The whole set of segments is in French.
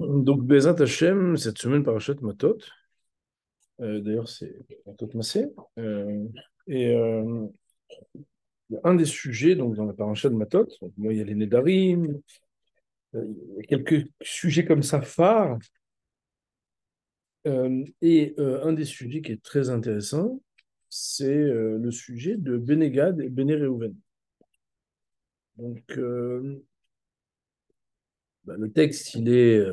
Donc, Bezat Hashem, cette semaine, Parashat Matot. D'ailleurs, c'est Matot Massé. Et il y a un des sujets donc, dans la Parashat de Matot. Donc, moi, il y a les Nédarim, il y a quelques sujets comme ça phares. Un des sujets qui est très intéressant, c'est le sujet de Benegad et Bene Reuven. Donc, le texte, il est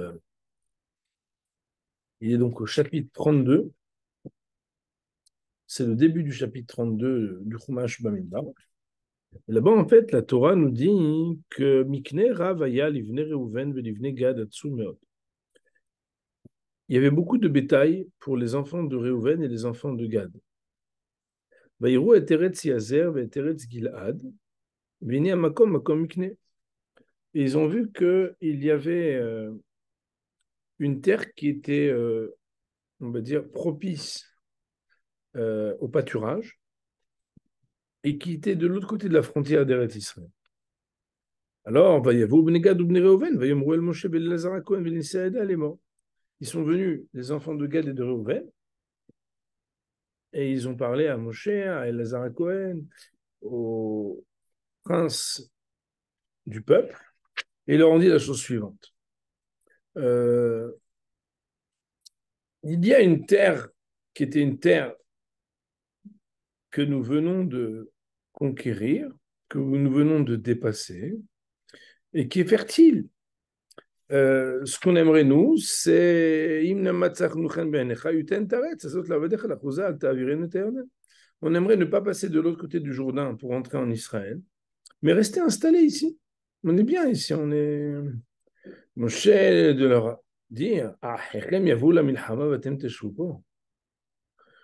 donc au chapitre 32. C'est le début du chapitre 32 du Chumash Bamidbar. Et là-bas, en fait, la Torah nous dit que Mikne Rav Aya Livne Reuven Velivne Gad Atzum Meod. Il y avait beaucoup de bétail pour les enfants de Reuven et les enfants de Gad. Vaïrou et Teretz Yazer et Teretz Gilad, Vini Amakom Makom Mikne. Et ils ont vu qu'il y avait une terre qui était, on va dire, propice au pâturage et qui était de l'autre côté de la frontière d'Eretz Israël. Alors, Vaïavou Bne Gad ou Bne Reuven, Vaïamrou El Moshe Ben Lazar Cohen Ben Israël, elle est morte. Ils sont venus, les enfants de Gad et de Reuven, et ils ont parlé à Moshe, à Elazar à Cohen, au prince du peuple, et ils leur ont dit la chose suivante. Euh, il y a une terre qui était une terre que nous venons de conquérir, que nous venons de dépasser, et qui est fertile. Ce qu'on aimerait, nous, c'est on aimerait ne pas passer de l'autre côté du Jourdain pour entrer en Israël, mais rester installé ici. On est bien ici, on est. Moshe de leur dire, ah,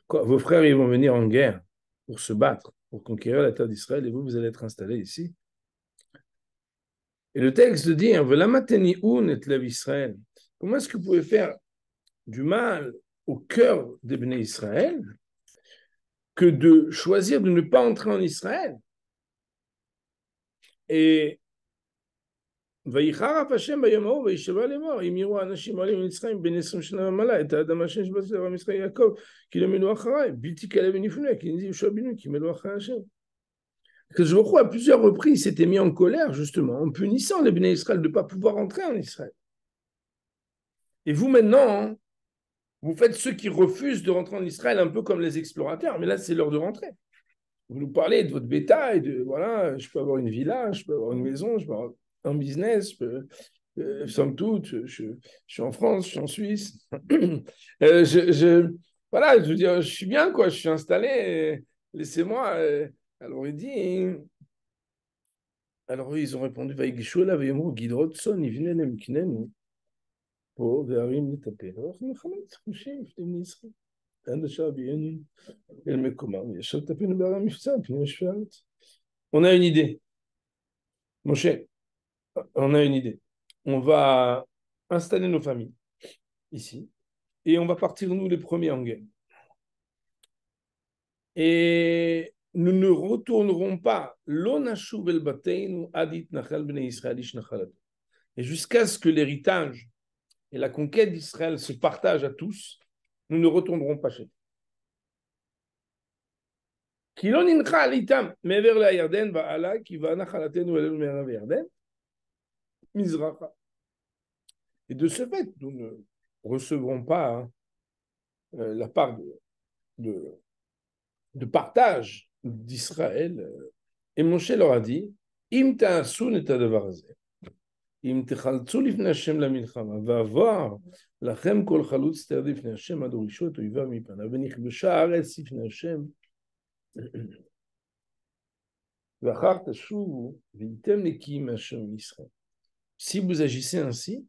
quoi, vos frères, ils vont venir en guerre pour se battre, pour conquérir la terre d'Israël, et vous, vous allez être installés ici. Et le texte dit, Israël. Comment est-ce que vous pouvez faire du mal au cœur des Bnei Israël que de choisir de ne pas entrer en Israël? Et ויחרף השם ביום ההוא וישבע לאמור אם יראו האנשים עולים ממצרים בין 20 שנה ומעלה את האדם השם שבאתי לעם ישראל יעקב כי לא מלאו אחריי בלתי כאלה ונפנה כי נזי יהושע בן נון כי מלאו אחרי השם. Que je vois à plusieurs reprises s'était mis en colère justement en punissant les Bnei Israël de ne pas pouvoir entrer en Israël. Et vous maintenant, vous faites ceux qui refusent de rentrer en Israël un peu comme les explorateurs, mais là c'est l'heure de rentrer. Vous nous parlez de votre bétail, de voilà, je peux avoir une villa, je peux avoir une maison, je peux avoir un business, je peux, somme toute, je suis en France, je suis en Suisse. Voilà, je veux dire, je suis bien, quoi, je suis installé, laissez-moi. Alors il dit, alors ils ont répondu, Vaïgishola, Vaïmou, Gidrotson, ils venaient de Mkinen, pour Varim, les taper. Alors, on a une idée. Moshe, on a une idée. On va installer nos familles ici et on va partir, nous, les premiers en guerre. Et nous ne retournerons pas et jusqu'à ce que l'héritage et la conquête d'Israël se partagent à tous, nous ne retournerons pas chez eux. Et de ce fait, nous ne recevrons pas la part de partage d'Israël. Et Moshe leur a dit, Im ta'asun et adavarazé. אם תחלצו לפני השם למלחמה, ועבר לכם כל חלוץ תרד לפני השם עד הורישו את אויביו מפניו, ונכבשה הארץ לפני השם, ואחר תשובו והייתם נקיים מהשם מישראל. Si vous agissez ainsi,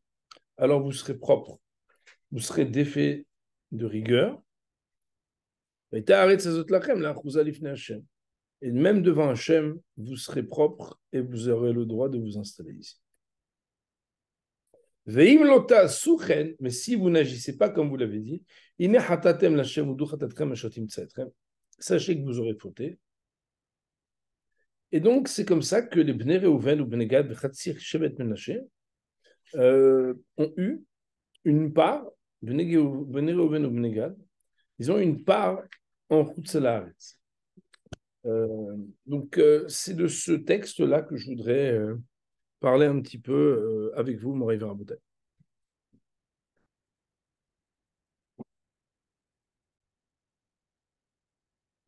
alors vous serez propre, vous serez défait de rigueur. Et même devant Hachem, vous serez propre et vous aurez le droit de vous installer ici. Mais si vous n'agissez pas comme vous l'avez dit, sachez que vous aurez fauté. Et donc, c'est comme ça que les Bnei Reuven ou Bnei Gad ont eu une part, Bnei Reuven ou Bnei Gad, ils ont une part en Chutz La'aretz. Donc, c'est de ce texte-là que je voudrais parler un petit peu avec vous, Moray Verabotay.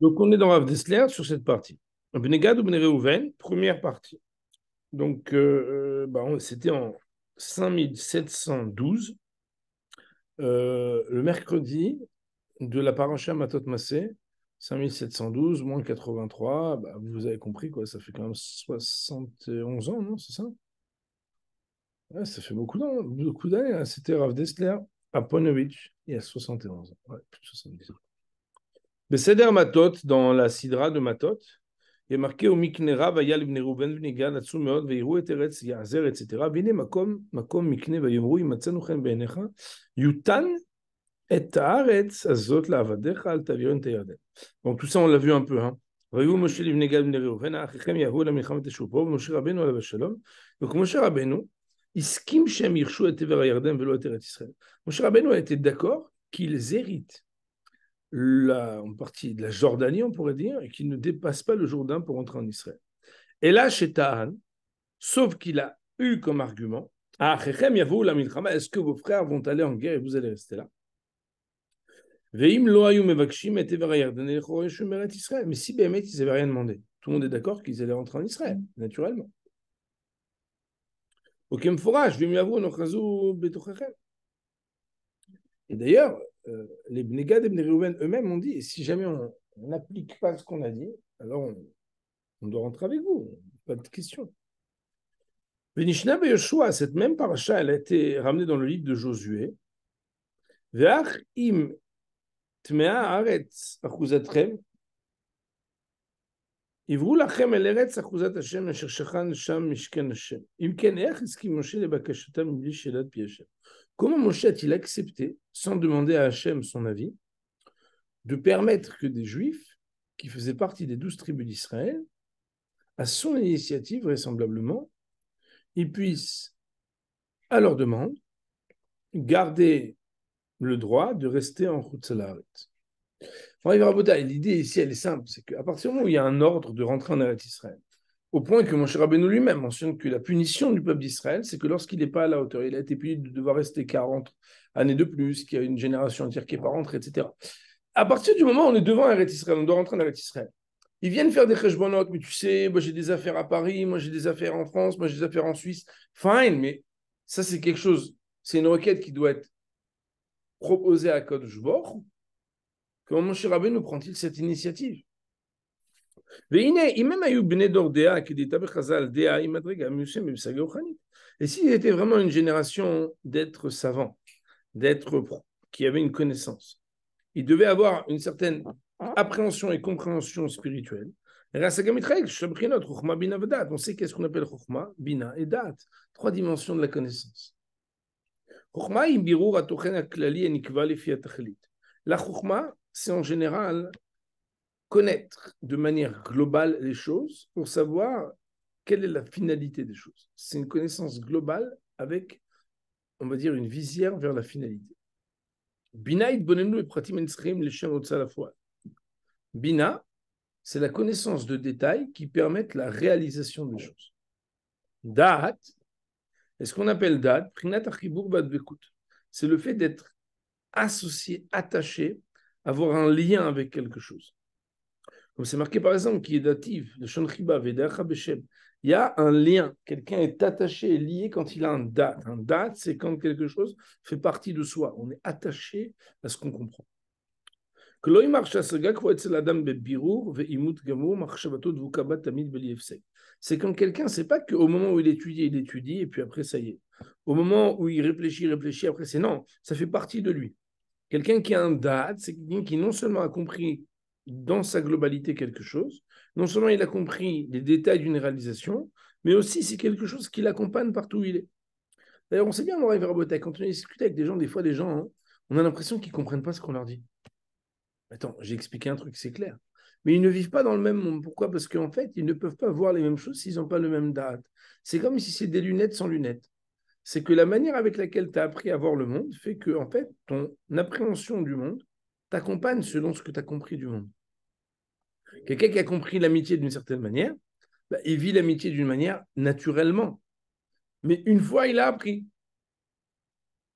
Donc, on est dans Rav Dessler sur cette partie. Bnei Gad ou Bnei Reuven, première partie. Donc, c'était en 5712, le mercredi de la paracha Matot Massé, 5712 moins 83, vous avez compris, quoi, ça fait quand même 71 ans, non, c'est ça? Ouais, ça fait beaucoup d'années, hein. C'était Rav Dessler à Ponevezh, il y a 71 ans, ouais, plus de 70 ans. Beseder Matot, dans la Sidra de Matot, il est marqué au Miknera, Vayal ibn Reuven, ibn Gad, Atzum Meod, Veiru et Eretz Yazer, etc. Vine Makom Mikne, Vayomru, Imatzanu Chen Beinecha, Yutan et Haaretz Azot La'avadecha Al Taviron Teyarden. Donc tout ça, on l'a vu un peu. Hein. Vayu Moshe ibn Gad, ibn Reuven, Achichem Yahu la Milchamet Teshupo, Moshe Rabbeinu alav Shalom. Donc Moshe Rabbeinu, Iskim Shem Yirshu et Tever Yarden Velo et Eretz Israël. Moshe Rabbeinu a été d'accord qu'ils héritent en partie de la Jordanie, on pourrait dire, et qu'il ne dépasse pas le Jourdain pour entrer en Israël. Et là, chez Tahan, sauf qu'il a eu comme argument, est-ce que vos frères vont aller en guerre et vous allez rester là? Mais si Béhémet, ils n'avaient rien demandé, tout le monde est d'accord qu'ils allaient rentrer en Israël, naturellement. Et d'ailleurs, les Bnei Gad et Bnei Reuven eux-mêmes ont dit, et si jamais on n'applique pas ce qu'on a dit, alors on doit rentrer avec vous, pas de question. Venishna Yoshua, cette même paracha, elle a été ramenée dans le livre de Josué. Ve'ach im tmea haaretz achuzatrem, ivru lachem el eretz achuzat Hashem asher shachan sham mishken Hashem. Im ken ech eskim Moshe lebakashatam mibli shelat pi Hashem. Comment Moshe a-t-il accepté, sans demander à Hashem son avis, de permettre que des Juifs, qui faisaient partie des 12 tribus d'Israël, à son initiative, vraisemblablement, ils puissent, à leur demande, garder le droit de rester en Chutz La'aretz. L'idée ici, elle est simple, c'est qu'à partir du moment où il y a un ordre de rentrer en Eretz Israël, au point que Moshe Rabbeinu lui-même mentionne que la punition du peuple d'Israël, c'est que lorsqu'il n'est pas à la hauteur, il a été puni de devoir rester 40 années de plus, qu'il y a une génération entière qui n'est pas rentrée, etc. À partir du moment où on est devant Eretz Israël, on doit rentrer en Eretz Israël. Ils viennent faire des cheshbonot, mais tu sais, moi j'ai des affaires à Paris, moi j'ai des affaires en France, moi j'ai des affaires en Suisse. Fine, mais ça c'est quelque chose, c'est une requête qui doit être proposée à Kodesh Baruch. Comment Moshe Rabbeinu prend-il cette initiative? Et s'il était vraiment une génération d'êtres savants, d'êtres qui avaient une connaissance, il devait avoir une certaine appréhension et compréhension spirituelle. On sait qu'est-ce qu'on appelle Chokhmah, Bina et Dat, 3 dimensions de la connaissance. La Chokhmah, c'est en général connaître de manière globale les choses pour savoir quelle est la finalité des choses. C'est une connaissance globale avec, on va dire, une visière vers la finalité. Bina, Bina, c'est la connaissance de détails qui permettent la réalisation des choses. Da'at, et ce qu'on appelle Da'at, c'est le fait d'être associé, attaché, avoir un lien avec quelque chose. Comme c'est marqué par exemple, qui est datif, le Shonchiba, Vedacha Beshem, il y a un lien, quelqu'un est attaché et lié quand il a un date. Un date, c'est quand quelque chose fait partie de soi, on est attaché à ce qu'on comprend. C'est quand quelqu'un, c'est pas qu'au moment où il étudie, et puis après ça y est. Au moment où il réfléchit, après c'est non, ça fait partie de lui. Quelqu'un qui a un date, c'est quelqu'un qui non seulement a compris dans sa globalité quelque chose, non seulement il a compris les détails d'une réalisation, mais aussi c'est quelque chose qui l'accompagne partout où il est. D'ailleurs, on sait bien, Moray Verabotech, quand on discute avec des gens, des fois, les gens, hein, on a l'impression qu'ils ne comprennent pas ce qu'on leur dit. Attends, j'ai expliqué un truc, c'est clair. Mais ils ne vivent pas dans le même monde. Pourquoi? Parce qu'en fait, ils ne peuvent pas voir les mêmes choses s'ils n'ont pas le même date. C'est comme si c'est des lunettes sans lunettes. c'est que la manière avec laquelle tu as appris à voir le monde fait que, en fait, ton appréhension du monde t'accompagne selon ce que tu as compris du monde. Quelqu'un qui a compris l'amitié d'une certaine manière, bah, il vit l'amitié d'une manière naturellement. Mais une fois, il a appris.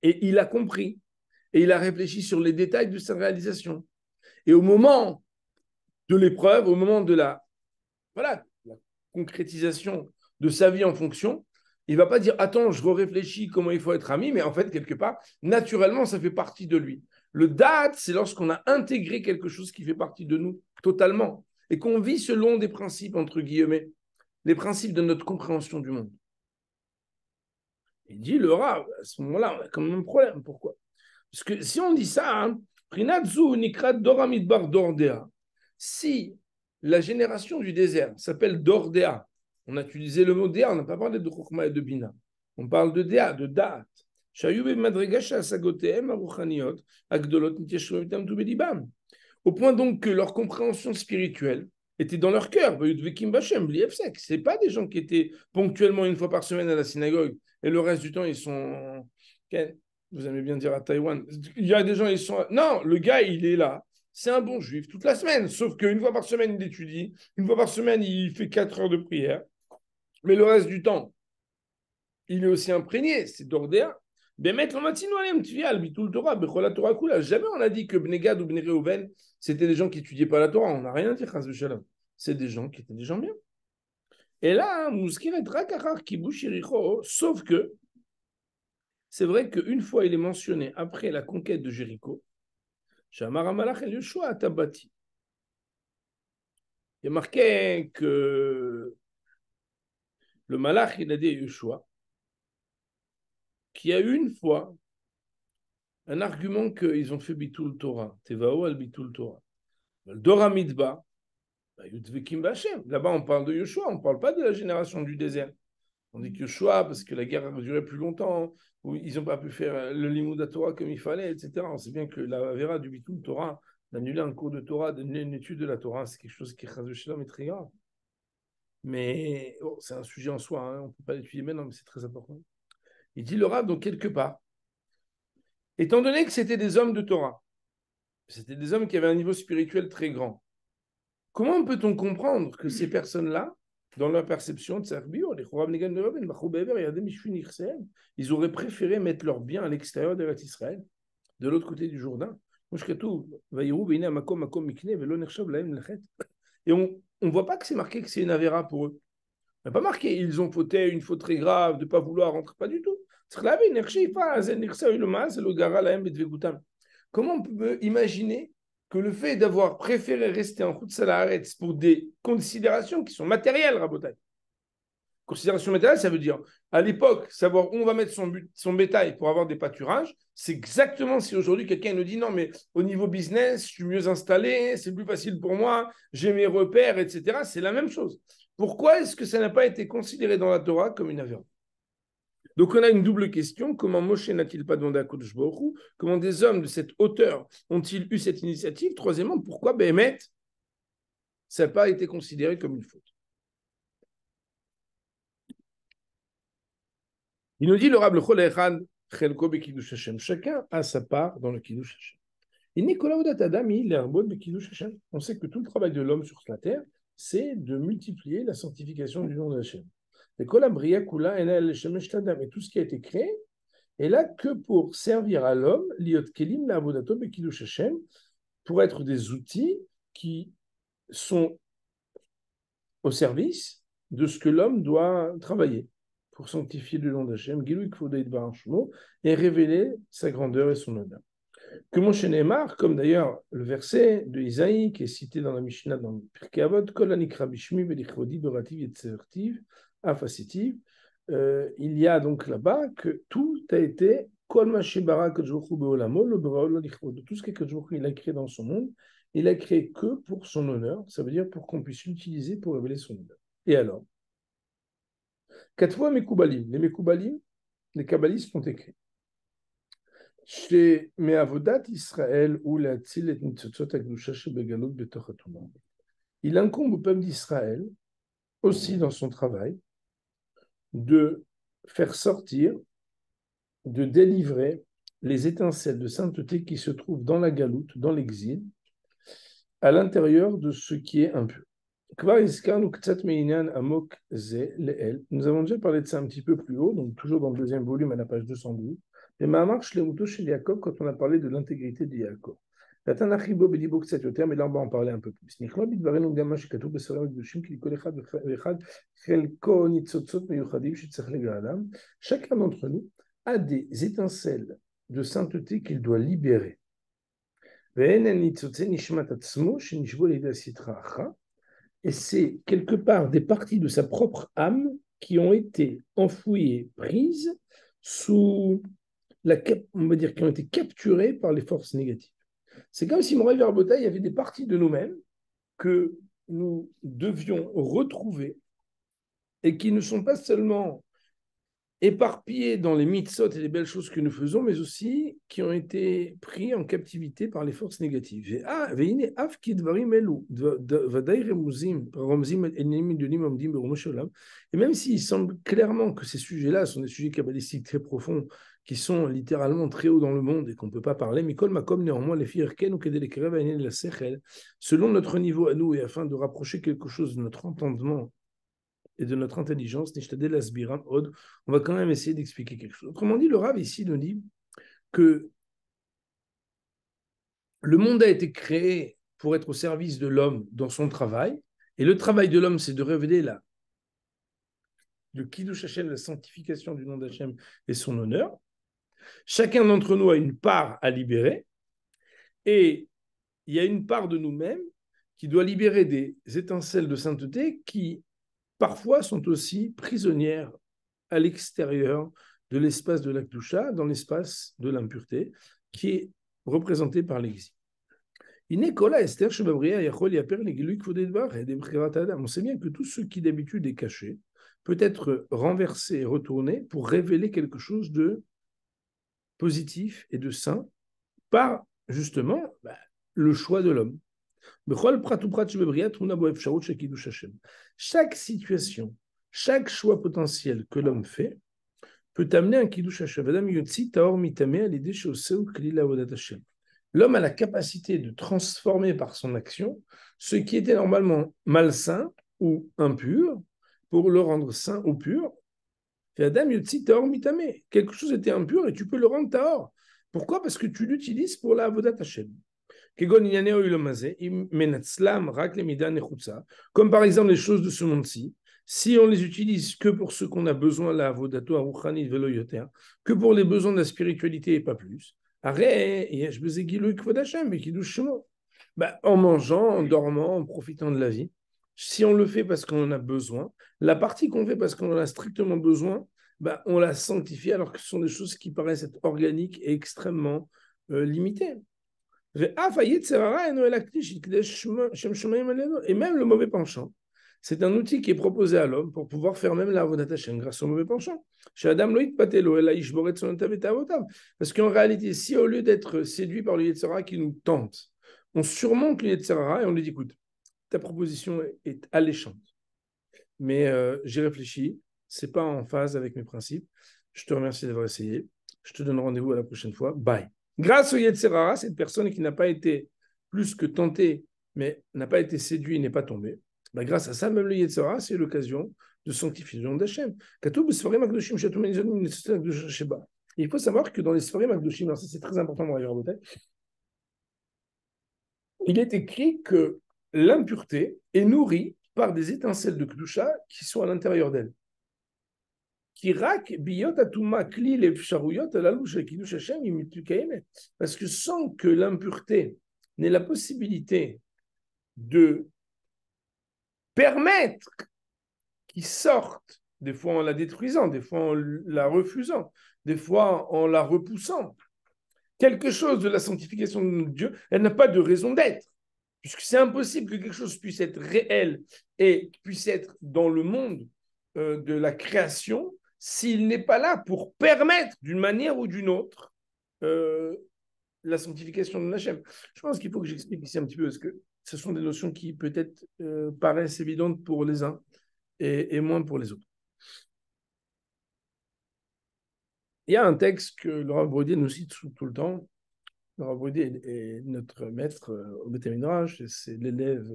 Et il a compris. Et il a réfléchi sur les détails de sa réalisation. Et au moment de l'épreuve, au moment de la concrétisation de sa vie en fonction, il ne va pas dire attends, je réfléchis comment il faut être ami, mais en fait, quelque part, naturellement, ça fait partie de lui. Le date, c'est lorsqu'on a intégré quelque chose qui fait partie de nous totalement et qu'on vit selon des principes, entre guillemets, les principes de notre compréhension du monde. Il dit le Rav, à ce moment-là, on a quand même un problème. Pourquoi? Parce que si on dit ça, hein, si la génération du désert s'appelle Dordéa, on a utilisé le mot Déa, on n'a pas parlé de Chokhmah et de Bina. On parle de Déa, de Da'at. Au point donc que leur compréhension spirituelle était dans leur cœur. C'est pas des gens qui étaient ponctuellement une fois par semaine à la synagogue et le reste du temps ils sont. Vous aimez bien dire à Taïwan. Il y a des gens, ils sont. Non, le gars, il est là. C'est un bon juif toute la semaine. Sauf qu'une fois par semaine, il étudie. Une fois par semaine, il fait 4 heures de prière. Mais le reste du temps, il est aussi imprégné. C'est d'ordéa. Jamais on a dit que Bnegad ou Bnei Reuven, c'était des gens qui n'étudiaient pas la Torah. On n'a rien dit, Chas v'Shalom. C'est des gens qui étaient des gens bien. Et là, sauf que c'est vrai qu'une fois il est mentionné après la conquête de Jéricho, Shamar Malach el Yoshua Atabati. Il est marqué que le Malach, il a dit à Yoshua qu'il y a eu une fois un argument qu'ils ont fait Bitul Torah, Tevao al Bitul Torah. Le Dora Midba, là-bas on parle de Yoshua, on ne parle pas de la génération du désert. On dit que Yoshua, parce que la guerre a duré plus longtemps, où ils n'ont pas pu faire le Limud Torah comme il fallait, etc. On sait bien que la Vera du Bitul Torah, d'annuler un cours de Torah, d'annuler une étude de la Torah, c'est quelque chose qui est très grave. Mais oh, c'est un sujet en soi, hein, on ne peut pas l'étudier maintenant, mais c'est très important. Il dit le Rav, donc quelque part, étant donné que c'était des hommes de Torah, c'était des hommes qui avaient un niveau spirituel très grand, comment peut-on comprendre que ces personnes-là, dans leur perception de Serbio, ils auraient préféré mettre leurs biens à l'extérieur de Israël, de l'autre côté du Jourdain? Et on ne voit pas que c'est marqué que c'est une avéra pour eux. On n'a pas marqué ils ont fauté une faute très grave de ne pas vouloir rentrer, pas du tout. Comment on peut imaginer que le fait d'avoir préféré rester en Chutz La'aretz pour des considérations qui sont matérielles, Rabotai. Considération matérielle, ça veut dire, à l'époque, savoir où on va mettre son bétail pour avoir des pâturages, c'est exactement si aujourd'hui quelqu'un nous dit non, mais au niveau business, je suis mieux installé, c'est plus facile pour moi, j'ai mes repères, etc. C'est la même chose. Pourquoi est-ce que ça n'a pas été considéré dans la Torah comme une avéra? Donc on a une double question. Comment Moshe n'a-t-il pas demandé à Kodesh Baruch Hu? Comment des hommes de cette hauteur ont-ils eu cette initiative? Troisièmement, pourquoi Béhémet, ça n'a pas été considéré comme une faute? Il nous dit le Rab L'Chol Echad Chelko Bekidush Hashem. Chacun a sa part dans le Kiddush Hashem. Et Nicolas Adam, il est un bon Bekidush Hashem. On sait que tout le travail de l'homme sur la terre, c'est de multiplier la sanctification du nom de Hashem. Et tout ce qui a été créé est là que pour servir à l'homme, liot kelim la avodato bekidush Hashem, pour être des outils qui sont au service de ce que l'homme doit travailler pour sanctifier le nom d'Hachem, et révéler sa grandeur et son honneur. Que Moshe Neymar, comme d'ailleurs le verset de Isaïe qui est cité dans la Mishnah dans le Pirkei Avot, Kol hanikra bishmi velichvodi berativ yetzertiv afasitiv, il y a donc là-bas que tout a été Kol ma shebara kajvochu beolamo lo beraolo lichvod. Tout ce que Kajvochu il a créé dans son monde, il a créé que pour son honneur. Ça veut dire pour qu'on puisse l'utiliser pour révéler son honneur. Et alors, quatre fois Mekoubalim. Les Mekoubalim, les kabbalistes ont écrit. Chez Me'avodat Israël ou la tzil et nitzotzot agdusha shebegalot betoch hatumah. Il incombe au peuple d'Israël, aussi dans son travail, de faire sortir de délivrer les étincelles de sainteté qui se trouvent dans la galoute, dans l'exil, à l'intérieur de ce qui est impur. Nous avons déjà parlé de ça un petit peu plus haut, donc toujours dans le deuxième volume à la page 212. Et Mahamar Shlemuto chez Yaakov, quand on a parlé de l'intégrité de Yaakov. Mais là, on va en parler un peu plus. Chacun d'entre nous a des étincelles de sainteté qu'il doit libérer. Et c'est quelque part des parties de sa propre âme qui ont été enfouies, prises sous on va dire, qui ont été capturées par les forces négatives. C'est comme si Moray Verbota, il y avait des parties de nous-mêmes que nous devions retrouver et qui ne sont pas seulement éparpillés dans les mitzvot et les belles choses que nous faisons, mais aussi qui ont été pris en captivité par les forces négatives. Et même s'il semble clairement que ces sujets-là sont des sujets kabbalistiques très profonds, qui sont littéralement très hauts dans le monde et qu'on ne peut pas parler, mais néanmoins, selon notre niveau à nous et afin de rapprocher quelque chose de notre entendement et de notre intelligence, on va quand même essayer d'expliquer quelque chose. Autrement dit, le Rav ici nous dit que le monde a été créé pour être au service de l'homme dans son travail, et le travail de l'homme, c'est de révéler le Kiddush Hashem, la sanctification du nom d'Hashem et son honneur. Chacun d'entre nous a une part à libérer, et il y a une part de nous-mêmes qui doit libérer des étincelles de sainteté qui parfois sont aussi prisonnières à l'extérieur de l'espace de la Kedusha, dans l'espace de l'impureté, qui est représenté par l'exil. On sait bien que tout ce qui d'habitude est caché peut être renversé et retourné pour révéler quelque chose de positif et de sain par justement le choix de l'homme. Chaque situation, chaque choix potentiel que l'homme fait peut amener un kiddush Hashem. L'homme a la capacité de transformer par son action ce qui était normalement malsain ou impur pour le rendre sain ou pur. Quelque chose était impur et tu peux le rendre tahor. Pourquoi? Parce que tu l'utilises pour la avodat Hashem. Comme par exemple les choses de ce monde-ci, si on les utilise que pour ce qu'on a besoin, la avodato aruchanit velo yoter, que pour les besoins de la spiritualité et pas plus, en mangeant, en dormant, en profitant de la vie, si on le fait parce qu'on en a besoin, la partie qu'on fait parce qu'on en a strictement besoin, on la sanctifie alors que ce sont des choses qui paraissent être organiques et extrêmement limitées. Et même le mauvais penchant, c'est un outil qui est proposé à l'homme pour pouvoir faire même la avodat Hashem grâce au mauvais penchant. Parce qu'en réalité, si au lieu d'être séduit par le Yetzirah qui nous tente, on surmonte le Yetzirah et on lui dit, écoute, ta proposition est alléchante, mais j'ai réfléchi, c'est pas en phase avec mes principes, je te remercie d'avoir essayé, je te donne rendez-vous à la prochaine fois, bye. Grâce au Yetzirah, cette personne qui n'a pas été plus que tentée, mais n'a pas été séduite, n'est pas tombée, grâce à ça, même le Yetzirah, c'est l'occasion de sanctifier le nom d'Hachem. Il faut savoir que dans les Sfarim Akdoshim, alors ça c'est très important dans la Yerbotet, il est écrit que l'impureté est nourrie par des étincelles de Kedusha qui sont à l'intérieur d'elle. Parce que sans que l'impureté n'ait la possibilité de permettre qu'il sorte, des fois en la détruisant, des fois en la refusant, des fois en la repoussant, quelque chose de la sanctification de Dieu, elle n'a pas de raison d'être. Puisque c'est impossible que quelque chose puisse être réel et puisse être dans le monde de la création s'il n'est pas là pour permettre d'une manière ou d'une autre la sanctification de Hachem. Je pense qu'il faut que j'explique ici un petit peu parce que ce sont des notions qui peut-être paraissent évidentes pour les uns et moins pour les autres. Il y a un texte que le Rav Brody nous cite tout le temps. Le Rav Brody est notre maître au Beth Midrash, c'est l'élève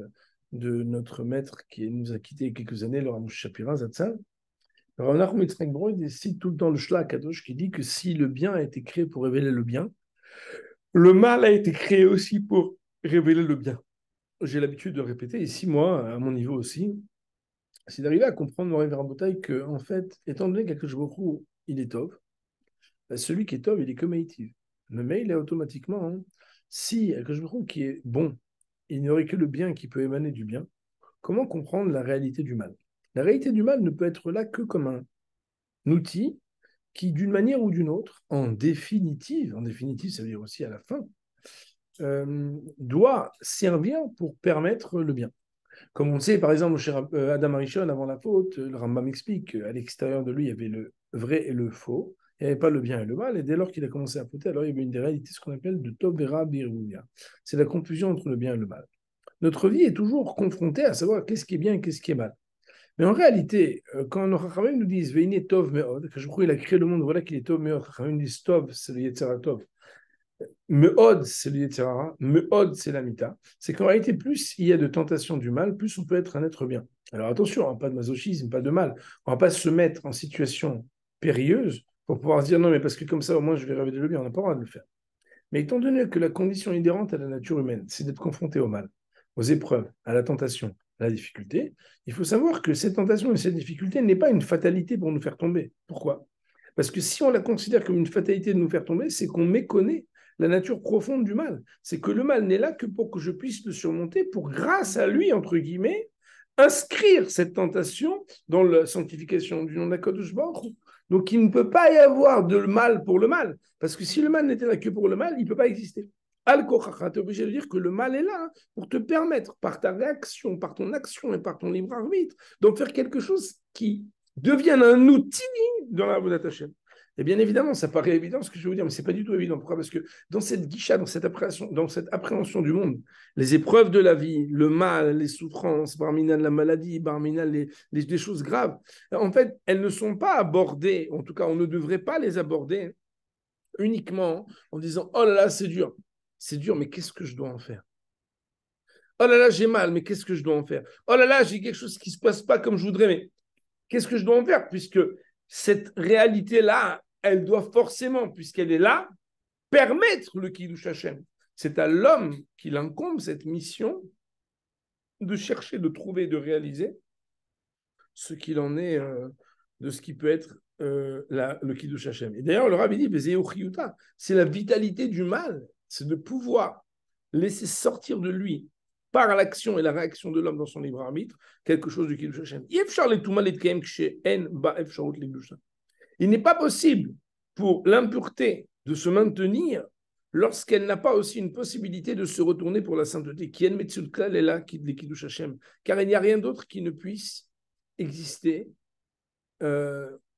de notre maître qui nous a quittés il y a quelques années, le Rav Moshe Shapira Zatzal. Le Rav Nachum Yitzhak Brody cite tout le temps le Shla Kadosh qui dit que si le bien a été créé pour révéler le bien, le mal a été créé aussi pour révéler le bien. J'ai l'habitude de le répéter, ici, moi, à mon niveau aussi, c'est d'arriver à comprendre, Morin Verabotay, que, en fait, étant donné que Baruch il est Tov, bah, celui qui est Tov, il est comme Maïtiv. Le mail est automatiquement, hein, si Akash Baruch qui est bon, il n'y aurait que le bien qui peut émaner du bien, comment comprendre la réalité du mal? La réalité du mal ne peut être là que comme un outil qui, d'une manière ou d'une autre, en définitive, ça veut dire aussi à la fin, doit servir pour permettre le bien. Comme on le sait, par exemple, chez Adam Arishon, avant la faute, le Rambam explique qu'à l'extérieur de lui, il y avait le vrai et le faux, il n'y avait pas le bien et le mal, et dès lors qu'il a commencé à fauter, alors il y avait une des réalités, ce qu'on appelle de Tobera Biruya. C'est la confusion entre le bien et le mal. Notre vie est toujours confrontée à savoir qu'est-ce qui est bien et qu'est-ce qui est mal. Mais en réalité, quand nos Chachamim nous disent Veine Tov Meod, que je crois qu'il a créé le monde, voilà qu'il est Tov Meod, Chachamim nous disent Tov, c'est le Yetzirah Tov. Meod, c'est le Yetzirah, Meod, c'est la Mita. C'est qu'en réalité, plus il y a de tentation du mal, plus on peut être un être bien. Alors attention, hein, pas de masochisme, pas de mal. On ne va pas se mettre en situation périlleuse pour pouvoir se dire non, mais parce que comme ça, au moins, je vais révéler le bien. On n'a pas le droit de le faire. Mais étant donné que la condition inhérente à la nature humaine, c'est d'être confronté au mal, aux épreuves, à la tentation, à la difficulté, il faut savoir que cette tentation et cette difficulté n'est pas une fatalité pour nous faire tomber. Pourquoi? Parce que si on la considère comme une fatalité de nous faire tomber, c'est qu'on méconnaît la nature profonde du mal. C'est que le mal n'est là que pour que je puisse le surmonter, pour, grâce à lui, entre guillemets, inscrire cette tentation dans la sanctification du nom d'Akadosh Baruch. Donc, il ne peut pas y avoir de mal pour le mal. Parce que si le mal n'était là que pour le mal, il ne peut pas exister. Al-Kochacha, tu es obligé de dire que le mal est là pour te permettre, par ta réaction, par ton action et par ton libre arbitre, d'en faire quelque chose qui devienne un outil dans la Avodat Hashem. Et bien évidemment, ça paraît évident ce que je vais vous dire, mais ce n'est pas du tout évident. Pourquoi? Parce que dans cette guicha, dans cette appréhension du monde, les épreuves de la vie, le mal, les souffrances, barminal la maladie, barminal les choses graves, en fait, elles ne sont pas abordées, en tout cas, on ne devrait pas les aborder uniquement en disant « Oh là là, c'est dur, mais qu'est-ce que je dois en faire? Oh là là, j'ai mal, mais qu'est-ce que je dois en faire? Oh là là, j'ai quelque chose qui ne se passe pas comme je voudrais, mais qu'est-ce que je dois en faire? » Puisque cette réalité-là, elle doit forcément, puisqu'elle est là, permettre le Kiddush Hashem. C'est à l'homme qu'il incombe cette mission de chercher, de trouver, de réaliser ce qu'il en est de ce qui peut être le Kiddush Hashem. Et d'ailleurs, le Rabbi dit, c'est la vitalité du mal, c'est de pouvoir laisser sortir de lui, par l'action et la réaction de l'homme dans son libre arbitre, quelque chose du Kiddush Hashem. Il n'est pas possible pour l'impureté de se maintenir lorsqu'elle n'a pas aussi une possibilité de se retourner pour la sainteté. Car il n'y a rien d'autre qui ne puisse exister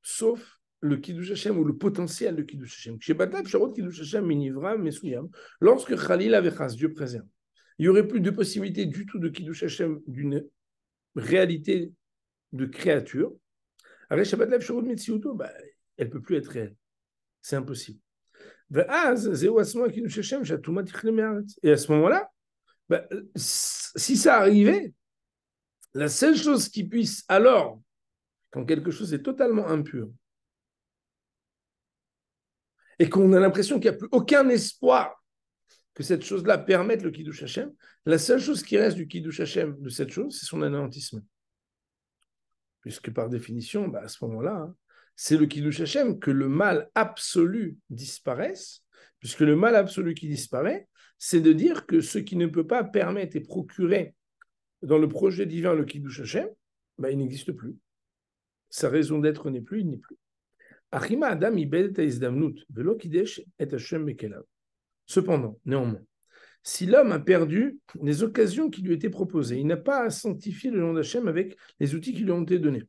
sauf le Kiddush Hashem ou le potentiel de Kiddush Hashem. Lorsque Khalil avait Chas, Dieu préserve, il n'y aurait plus de possibilité du tout de Kiddush Hashem, d'une réalité de créature. Avec Shabbat Lev Shorot Metziuto, elle ne peut plus être réelle. C'est impossible. Et à ce moment-là, si ça arrivait, la seule chose qui puisse alors, quand quelque chose est totalement impur, et qu'on a l'impression qu'il n'y a plus aucun espoir que cette chose-là permette le Kiddush Hashem, la seule chose qui reste du Kiddush Hashem de cette chose, c'est son anéantissement. Puisque par définition, à ce moment-là, hein, c'est le Kiddush Hashem que le mal absolu disparaisse, puisque le mal absolu qui disparaît, c'est de dire que ce qui ne peut pas permettre et procurer dans le projet divin le Kiddush Hashem, il n'existe plus. Sa raison d'être n'est plus, il n'est plus. Cependant, néanmoins, si l'homme a perdu les occasions qui lui étaient proposées, il n'a pas à sanctifier le nom d'Hachem avec les outils qui lui ont été donnés.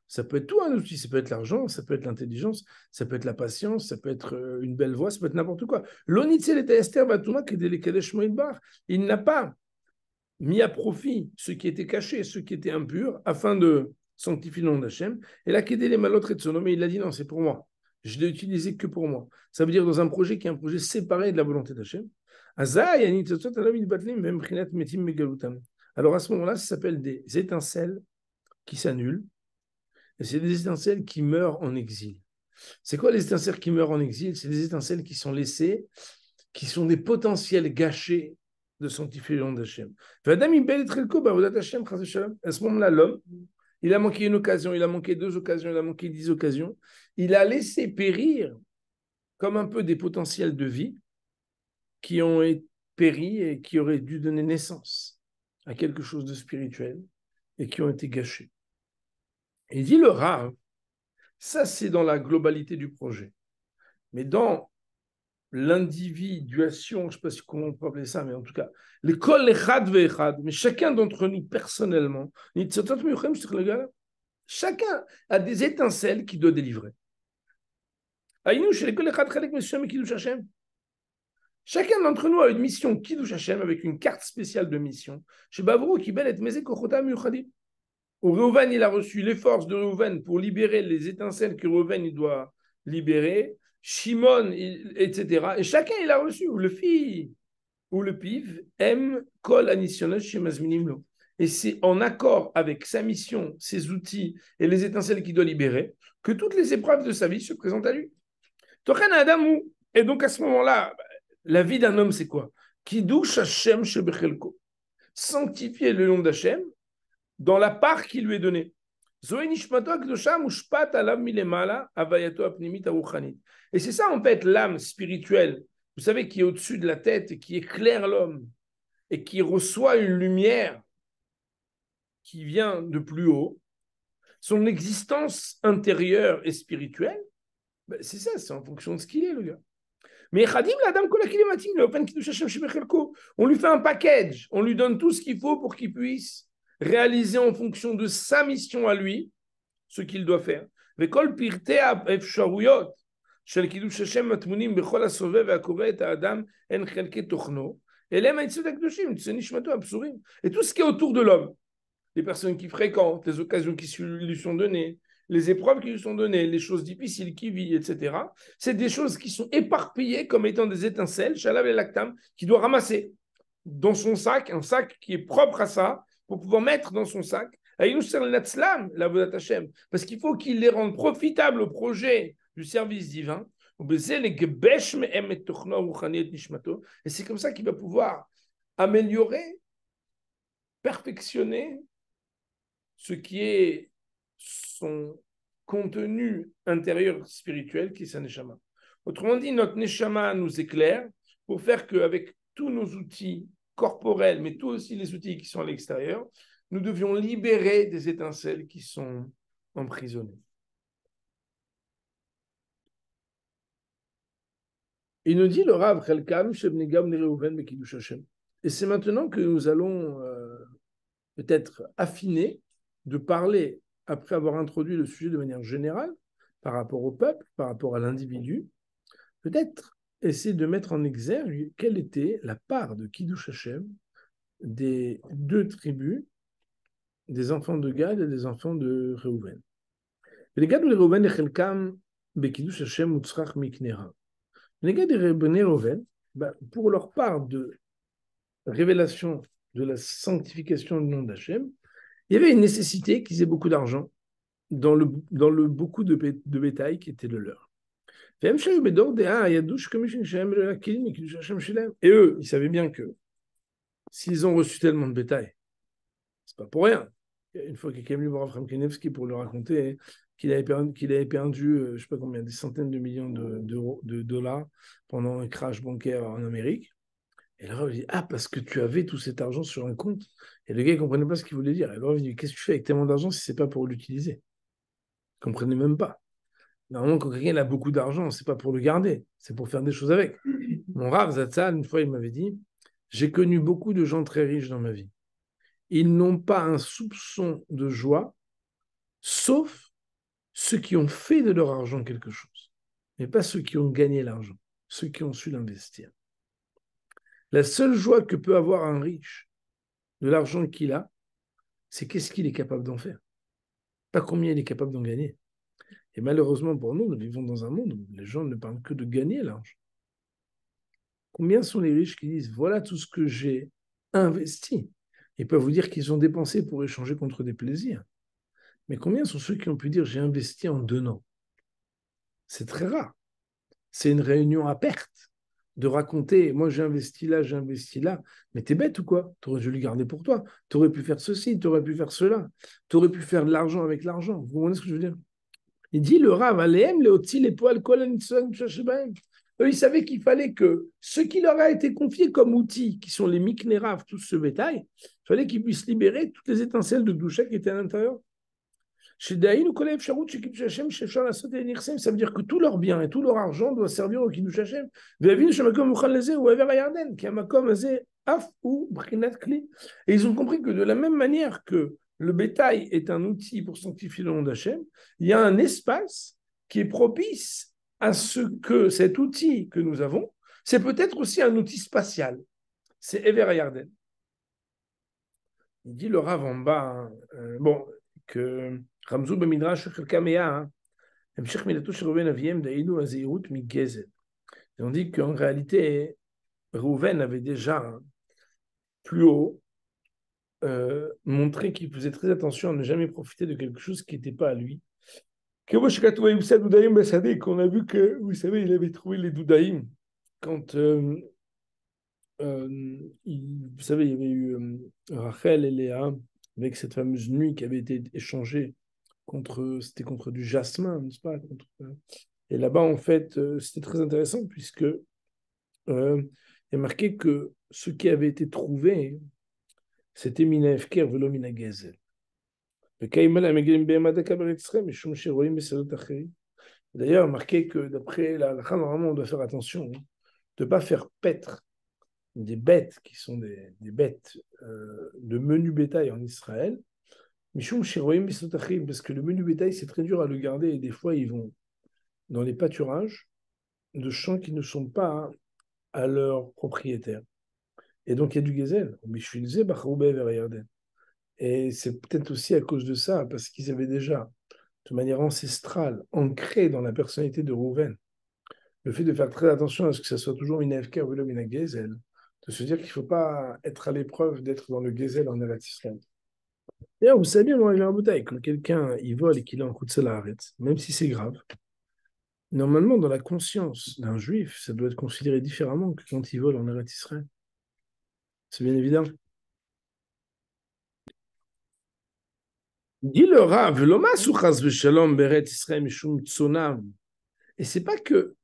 Ça peut être tout un outil, ça peut être l'argent, ça peut être l'intelligence, ça peut être la patience, ça peut être une belle voix, ça peut être n'importe quoi. Il n'a pas mis à profit ce qui était caché, ce qui était impur, afin de sanctifier le nom d'Hachem. Et là, mais il a dit non, c'est pour moi. je l'ai utilisé que pour moi. Ça veut dire dans un projet qui est un projet séparé de la volonté d'Hachem. Alors à ce moment-là, ça s'appelle des étincelles qui s'annulent, et c'est des étincelles qui meurent en exil. C'est quoi les étincelles qui meurent en exil? C'est des étincelles qui sont laissées, qui sont des potentiels gâchés de sanctifier le nom d'Hachem. À ce moment-là, l'homme, il a manqué une occasion, il a manqué 2 occasions, il a manqué 10 occasions. Il a laissé périr comme un peu des potentiels de vie qui ont péri et qui auraient dû donner naissance à quelque chose de spirituel et qui ont été gâchés. Et il dit le Rav, ça c'est dans la globalité du projet. Mais dans l'individuation, je ne sais pas comment on peut appeler ça, mais en tout cas, l'école echad ve'echad, mais chacun d'entre nous personnellement, chacun a des étincelles qu'il doit délivrer. Chacun d'entre nous a une mission Kiddush Hashem avec une carte spéciale de mission. Chez Bavro, Kibel et Mezek Kochotam Yuchadim. Où Reuven, il a reçu les forces de Reuven pour libérer les étincelles que Reuven il doit libérer. Shimon, etc. Et chacun, il a reçu. Ou le fille, ou le piv, aime kol anisionet chez Mazminimlo. Et c'est en accord avec sa mission, ses outils et les étincelles qu'il doit libérer que toutes les épreuves de sa vie se présentent à lui. Tochen Adamou. Et donc à ce moment-là, la vie d'un homme, c'est quoi? Kiddush Hashem shebechelko. Sanctifier le nom d'Hachem dans la part qui lui est donnée. Et c'est ça en fait l'âme spirituelle, vous savez, qui est au-dessus de la tête, qui éclaire l'homme et qui reçoit une lumière qui vient de plus haut. Son existence intérieure et spirituelle, c'est ça, c'est en fonction de ce qu'il est, le gars. Mais on lui fait un package, on lui donne tout ce qu'il faut pour qu'il puisse réaliser en fonction de sa mission à lui ce qu'il doit faire. Et tout ce qui est autour de l'homme, les personnes qui fréquentent, les occasions qui lui sont données, les épreuves qui lui sont données, les choses difficiles qu'il vit, etc. C'est des choses qui sont éparpillées comme étant des étincelles, Shalav et Lactam, qu'il doit ramasser dans son sac, un sac qui est propre à ça, pour pouvoir mettre dans son sac. Parce qu'il faut qu'il les rende profitables au projet du service divin. Et c'est comme ça qu'il va pouvoir améliorer, perfectionner ce qui est son contenu intérieur spirituel, qui est sa neshama. Autrement dit, notre neshama nous éclaire pour faire qu'avec tous nos outils corporels, mais tous aussi les outils qui sont à l'extérieur, nous devions libérer des étincelles qui sont emprisonnées. Il nous dit le Rav Chelkam Shebnegam Nereuven Bekidush Hashem. Et c'est maintenant que nous allons peut-être affiner de parler, après avoir introduit le sujet de manière générale, par rapport au peuple, par rapport à l'individu, peut-être essayer de mettre en exergue quelle était la part de Kiddush Hashem des 2 tribus, des enfants de Gad et des enfants de Reuven. Les Gad ou les Reuven, Chelkam Bekidush Hashem Utzrach Miknera. Les Gad et Reuven, pour leur part de révélation de la sanctification du nom d'Hachem, il y avait une nécessité qu'ils aient beaucoup d'argent dans le beaucoup de bétail qui était le leur. Et eux, ils savaient bien que s'ils ont reçu tellement de bétail, c'est pas pour rien. Une fois qu'il est venu voir Avraham Kenevsky pour lui raconter qu'il avait perdu je ne sais pas combien, des centaines de millions de dollars pendant un crash bancaire en Amérique. Et là, il dit, parce que tu avais tout cet argent sur un compte. Et le gars, il ne comprenait pas ce qu'il voulait dire. Et alors, il dit, qu'est-ce que tu fais avec tellement d'argent si ce n'est pas pour l'utiliser? Il ne comprenait même pas. Normalement, quand quelqu'un a beaucoup d'argent, ce n'est pas pour le garder, c'est pour faire des choses avec. Mon Rav Zatzal, une fois, il m'avait dit, j'ai connu beaucoup de gens très riches dans ma vie. Ils n'ont pas un soupçon de joie, sauf ceux qui ont fait de leur argent quelque chose, mais pas ceux qui ont gagné l'argent, ceux qui ont su l'investir. La seule joie que peut avoir un riche de l'argent qu'il a, c'est qu'est-ce qu'il est capable d'en faire. Pas combien il est capable d'en gagner. Et malheureusement pour nous, nous vivons dans un monde où les gens ne parlent que de gagner l'argent. Combien sont les riches qui disent, voilà tout ce que j'ai investi? Ils peuvent vous dire qu'ils ont dépensé pour échanger contre des plaisirs. Mais combien sont ceux qui ont pu dire, j'ai investi en donnant? C'est très rare. C'est une réunion à perte de raconter, moi j'ai investi là. Mais t'es bête ou quoi? T'aurais dû le garder pour toi. T'aurais pu faire ceci, t'aurais pu faire cela. T'aurais pu faire de l'argent avec l'argent. Vous comprenez ce que je veux dire? Il dit le Rav, Aleem, les poils, eux, ils savaient qu'il fallait que ce qui leur a été confié comme outil, qui sont les miknérav, tout ce bétail, il fallait qu'ils puissent libérer toutes les étincelles de doucha qui étaient à l'intérieur. Chez Daïn ou Kolev Sharout, chez Kiddush Hashem, chez Shana Soté Nirsem, ça veut dire que tout leur bien et tout leur argent doit servir au Kiddush Hashem. Vevin Shemakom Mukhal Lezé ou Ever Yarden, qui a Makom Azé Af ou Brinat Kli. Et ils ont compris que de la même manière que le bétail est un outil pour sanctifier le nom d'Hachem, il y a un espace qui est propice à ce que cet outil que nous avons, c'est peut-être aussi un outil spatial. C'est Ever Yarden. Il dit le Rav en bas, bon, que Ramzou Bemidrash Kameya, המשך מילתו של ראובן אביהם דהיינו הזהירות מגזל. Et on dit qu'en réalité, Reuven avait déjà plus haut montré qu'il faisait très attention à ne jamais profiter de quelque chose qui n'était pas à lui. Qu'on a vu que, vous savez, il avait trouvé les Doudaïm quand, vous savez, il y avait eu Rachel et Léa avec cette fameuse nuit qui avait été échangée c'était contre du jasmin, n'est-ce pas? Et là-bas, en fait, c'était très intéressant puisque il y a marqué que ce qui avait été trouvé, c'était Mina Efker velo Mina Gezel. D'ailleurs, marqué que d'après la halakha, normalement, on doit faire attention de ne pas faire paître des bêtes qui sont des bêtes de menu bétail en Israël. Mishum Shiroim Bisotachim, parce que le menu bétail, c'est très dur à le garder et des fois, ils vont dans les pâturages de champs qui ne sont pas à leur propriétaire. Et donc, il y a du gazelle. Et c'est peut-être aussi à cause de ça, parce qu'ils avaient déjà, de manière ancestrale, ancré dans la personnalité de Rouven, le fait de faire très attention à ce que ça soit toujours une AFK ou une gazelle, de se dire qu'il ne faut pas être à l'épreuve d'être dans le gazelle en Eretz Israël. D'ailleurs, vous savez bien dans les bouteille, quand quelqu'un il vole et qu'il a un coup de seul à arrêter, même si c'est grave, normalement, dans la conscience d'un juif, ça doit être considéré différemment que quand il vole en Eretz Israël. C'est bien évident. Dit le Rav, et c'est pas que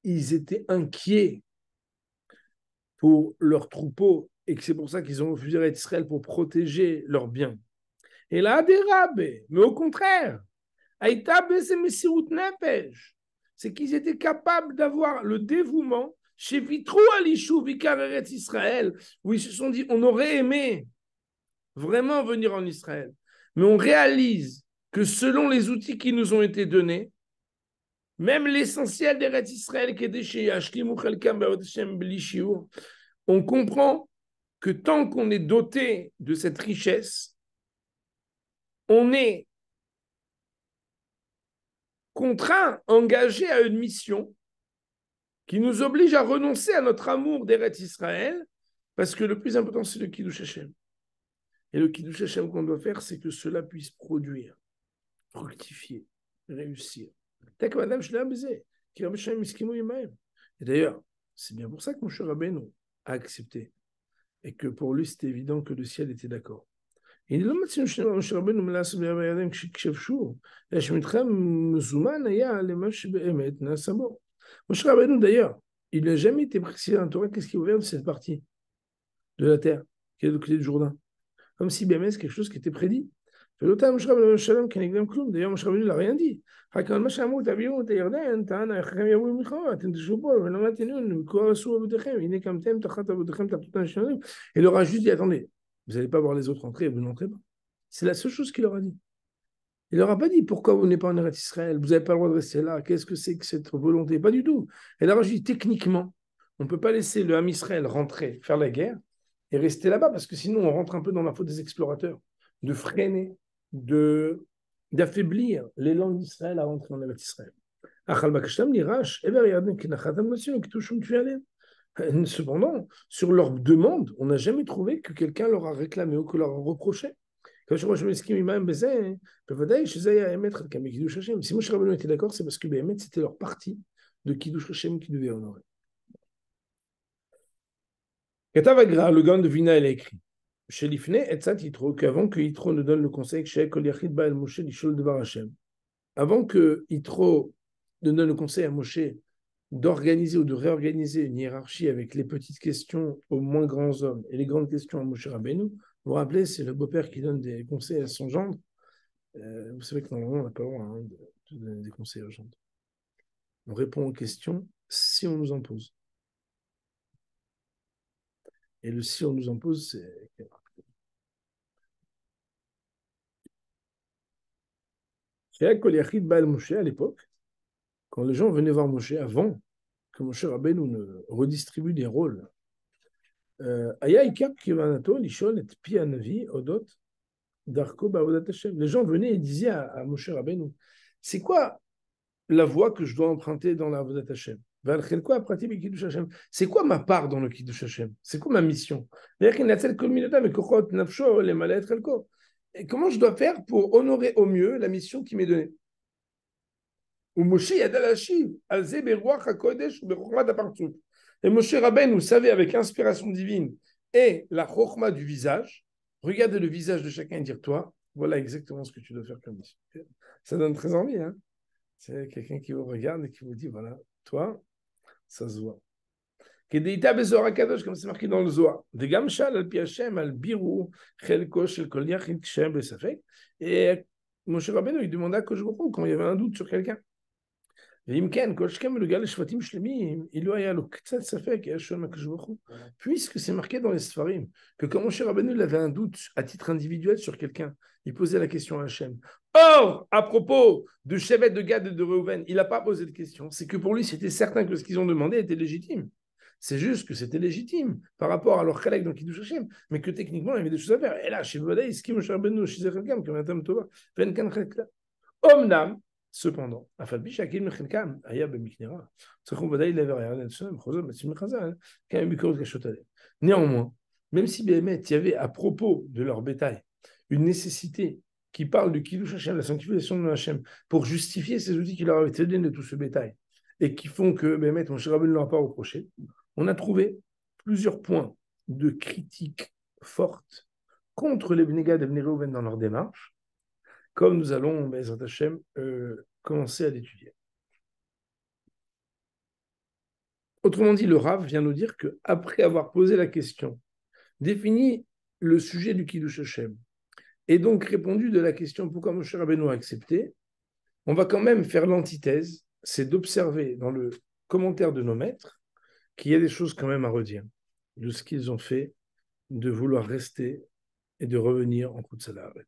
ils étaient inquiets pour leurs troupeaux et que c'est pour ça qu'ils ont refusé Eretz Israël pour protéger leurs biens. Et là, des rabais, mais au contraire, c'est qu'ils étaient capables d'avoir le dévouement chez Vitrou Alishou, Vikar Eretz Israël, où ils se sont dit on aurait aimé vraiment venir en Israël, mais on réalise que selon les outils qui nous ont été donnés, même l'essentiel d'Eretz Israël qui est déchet, on comprend que tant qu'on est doté de cette richesse, on est contraint, engagé à une mission qui nous oblige à renoncer à notre amour d'Eretz Israël, parce que le plus important, c'est le Kiddush Hashem. Et le Kiddush Hashem qu'on doit faire, c'est que cela puisse produire, fructifier, réussir. Et d'ailleurs, c'est bien pour ça que Moshe Rabbeinu a accepté. Et que pour lui, c'était évident que le ciel était d'accord. Et לא מצינו שמשה רבנו מלעשות ביד הירדן כשכבשו, אלא שמתחם מזומן היה למה שבאמת נעשה בו. Moshe Rabbeinu, d'ailleurs, il n'a jamais été précisé dans la Torah qu'est-ce qui gouverne cette partie de la terre, qui est de côté du Jourdain. Comme si BMS, c'est quelque chose qui était prédit. D'ailleurs, Moshe Rabbeinu n'a rien dit. Il leur a juste dit, attendez, vous n'allez pas voir les autres entrer, vous n'entrez pas. C'est la seule chose qu'il leur a dit. Il leur a pas dit pourquoi vous n'êtes pas en Eretz Israël, vous n'avez pas le droit de rester là, qu'est-ce que c'est que cette volonté? Pas du tout. Il leur a dit techniquement, on ne peut pas laisser le Ham Israël rentrer, faire la guerre et rester là-bas parce que sinon on rentre un peu dans la faute des explorateurs, de freiner, de d'affaiblir l'élan d'Israël à rentrer en Eretz Israël. Cependant, sur leur demande, on n'a jamais trouvé que quelqu'un leur a réclamé ou que leur a reproché. Si Moshe Rabbeinu était d'accord, c'est parce que c'était leur partie de Kiddush Hashem qui devait honorer. Katav Agra, le gant de Vina, il a écrit chez Lifne et Tzat Yitro, qu'avant que Yitro ne donne le conseil que chez Kol Yachid Baal Moshe Lishol Devar Hashem, avant que Yitro ne donne le conseil à Moshe d'organiser ou de réorganiser une hiérarchie avec les petites questions aux moins grands hommes et les grandes questions à Moshe Rabbeinu, vous vous rappelez, c'est le beau-père qui donne des conseils à son gendre. Vous savez que normalement, on n'a pas le droit de donner des conseils aux gendre. On répond aux questions si on nous en pose. Et le si on nous en pose, c'est... Chez Kol Yachid Baal Moshe, à l'époque, quand les gens venaient voir Moshe, avant que Moshe Rabbeinu ne redistribue des rôles, les gens venaient et disaient à Moshe Rabbeinu, c'est quoi la voie que je dois emprunter dans la Avodat Hashem? C'est quoi ma part dans le Kiddush Hashem? C'est quoi ma mission? Et comment je dois faire pour honorer au mieux la mission qui m'est donnée? Et Moshe Rabbeinu savait avec l'inspiration divine et la chokhma du visage, regarder le visage de chacun et dire, toi, voilà exactement ce que tu dois faire comme mission. Ça donne très envie, hein? C'est quelqu'un qui vous regarde et qui vous dit, voilà, toi, ça se voit. Comme c'est marqué dans le Zohar. Et Moshe Rabbeinu, il demanda à Kosh Baruch Hu quand il y avait un doute sur quelqu'un. Puisque c'est marqué dans les Sfarim que quand Moshe Rabbeinu avait un doute à titre individuel sur quelqu'un, il posait la question à Hachem. Or, à propos de Shevet, de Gad et de Reuven, il n'a pas posé de question. C'est que pour lui, c'était certain que ce qu'ils ont demandé était légitime. C'est juste que c'était légitime par rapport à leur collègue dans Kiddush Hashem, mais que techniquement, il y avait des choses à faire. Et là, chez Vodai, ce qui Moshe Rabbeinu, chez Zechakam, comme un Tam Tova, Omnam, cependant, néanmoins, même si Béhémet, il y avait à propos de leur bétail une nécessité qui parle du Kiddush Hashem, la sanctification de Hashem, pour justifier ces outils qui leur avaient été donnés de tout ce bétail, et qui font que Béhémet, mon cher Rabbeinu, ne leur a pas reproché, on a trouvé plusieurs points de critique forte contre les Bnei Gad et Bnei Reuven dans leur démarche, comme nous allons, Bezrat Hashem, commencer à l'étudier. Autrement dit, le Rav vient nous dire qu'après avoir posé la question, défini le sujet du Kiddush Hashem, et donc répondu de la question pourquoi Moshe Rabbeinu a accepté, on va quand même faire l'antithèse, c'est d'observer dans le commentaire de nos maîtres qu'il y a des choses quand même à redire de ce qu'ils ont fait, de vouloir rester et de revenir en Koutz Haaretz.